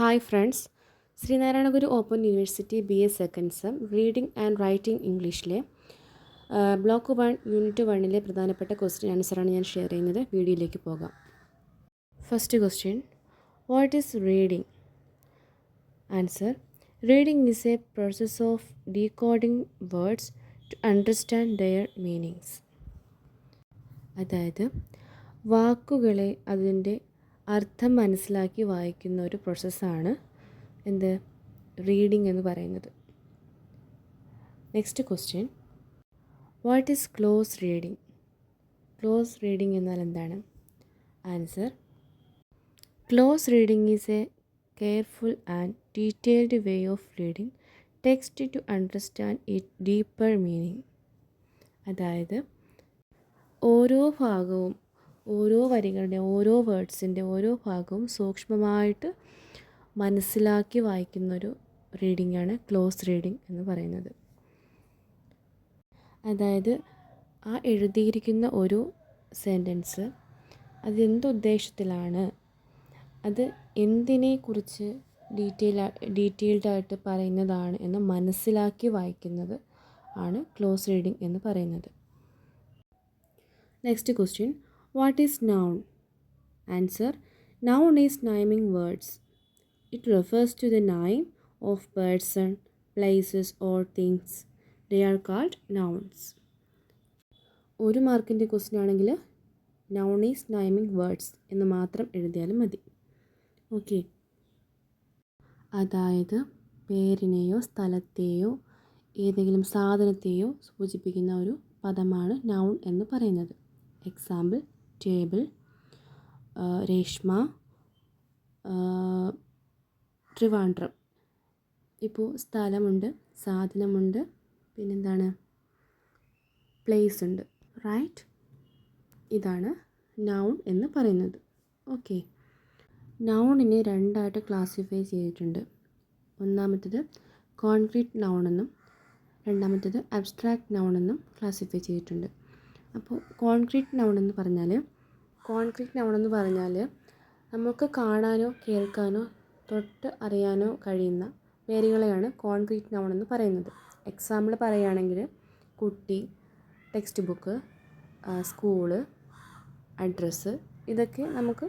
Hi friends, Sree Narayana Guru open university BA second sem reading and writing ഇംഗ്ലീഷിലെ block 1 unit 1ലെ പ്രധാനപ്പെട്ട question ആൻസറാണ് ഞാൻ ഷെയർ ചെയ്യുന്നത്. വീഡിയോയിലേക്ക് പോകാം. First question, what is reading? Answer, reading is a process of decoding words to understand their meanings. അതായത് വാക്കുകളെ അതിൻ്റെ അർത്ഥം മനസ്സിലാക്കി വായിക്കുന്ന ഒരു പ്രോസസ്സാണ് എന്ത് റീഡിംഗ് എന്ന് പറയുന്നത്. Next question, what is close reading? Close reading എന്നാൽ എന്താണ്? Answer, close reading is a careful and detailed way of reading text to understand it deeper meaning. അതായത് ഓരോ ഭാഗവും, ഓരോ വരികളുടെ, ഓരോ വേർഡ്സിൻ്റെ ഓരോ ഭാഗവും സൂക്ഷ്മമായിട്ട് മനസ്സിലാക്കി വായിക്കുന്നൊരു റീഡിംഗാണ് ക്ലോസ് റീഡിംഗ് എന്ന് പറയുന്നത്. അതായത് ആ എഴുതിയിരിക്കുന്ന ഒരു സെൻറ്റൻസ് അത് എന്തുദ്ദേശത്തിലാണ്, അത് എന്തിനെക്കുറിച്ച് ഡീറ്റെയിൽഡായിട്ട് പറയുന്നതാണ് എന്ന് മനസ്സിലാക്കി വായിക്കുന്നത് ആണ് ക്ലോസ് റീഡിംഗ് എന്ന് പറയുന്നത്. Next question, what is noun? Answer, noun is naming words. It refers to the name of person, places or things. They are called nouns. ഒരു മാർക്കിൻ്റെ ക്വസ്റ്റ്യൻ ആണെങ്കിൽ noun is naming words എന്ന് മാത്രം എഴുതിയാലും മതി. Okay, അതായത് പേരിനെയോ സ്ഥലത്തെയോ ഏതെങ്കിലും സാധനത്തെയോ സൂചിപ്പിക്കുന്ന ഒരു പദമാണ് noun എന്ന് പറയുന്നത്. Example, table, Reshma, Trivandrum. ഇപ്പോൾ സ്ഥലമുണ്ട്, സാധനമുണ്ട്, പിന്നെന്താണ്, പ്ലേസ് ഉണ്ട്, റൈറ്റ്? ഇതാണ് നൗൺ എന്ന് പറയുന്നത്. ഓക്കെ, നൗണിനെ രണ്ടായിട്ട് ക്ലാസിഫൈ ചെയ്തിട്ടുണ്ട്. ഒന്നാമത്തേത് കോൺക്രീറ്റ് നൗൺ എന്നും രണ്ടാമത്തേത് അബ്സ്ട്രാക്റ്റ് നൗൺ എന്നും ക്ലാസിഫൈ ചെയ്തിട്ടുണ്ട്. അപ്പോൾ കോൺക്രീറ്റ് നൗൺ എന്ന് പറഞ്ഞാൽ നമുക്ക് കാണാനോ കേൾക്കാനോ തൊട്ട് അറിയാനോ കഴിയുന്ന പേരുകളെയാണ് കോൺക്രീറ്റ് നൗൺ എന്ന് പറയുന്നത്. എക്സാമ്പിൾ പറയുകയാണെങ്കിൽ കുട്ടി, ടെക്സ്റ്റ് ബുക്ക്, സ്കൂള്, അഡ്രസ്സ്, ഇതൊക്കെ നമുക്ക്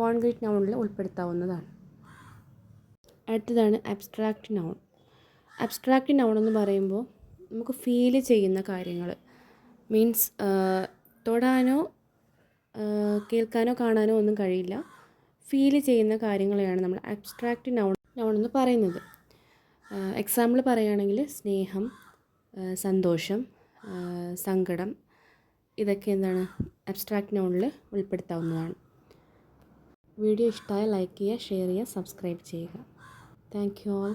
കോൺക്രീറ്റ് നൗണിൽ ഉൾപ്പെടുത്താവുന്നതാണ്. അടുത്തതാണ് അബ്സ്ട്രാക്റ്റ് നൗൺ. അബ്സ്ട്രാക്റ്റ് നൗൺ എന്ന് പറയുമ്പോൾ നമുക്ക് ഫീൽ ചെയ്യുന്ന കാര്യങ്ങൾ, മീൻസ് തൊടാനോ കേൾക്കാനോ കാണാനോ ഒന്നും കഴിയില്ല, ഫീൽ ചെയ്യുന്ന കാര്യങ്ങളെയാണ് നമ്മൾ അബ്സ്ട്രാക്റ്റ് നൗൺ എന്ന് പറയുന്നത്. എക്സാമ്പിൾ പറയുകയാണെങ്കിൽ സ്നേഹം, സന്തോഷം, സങ്കടം, ഇതൊക്കെ എന്താണ് അബ്സ്ട്രാക്റ്റ് നൗണിൽ ഉൾപ്പെടുത്താവുന്നതാണ്. വീഡിയോ ഇഷ്ടമായ ലൈക്ക് ചെയ്യുക, ഷെയർ ചെയ്യുക, സബ്സ്ക്രൈബ് ചെയ്യുക. Thank you all.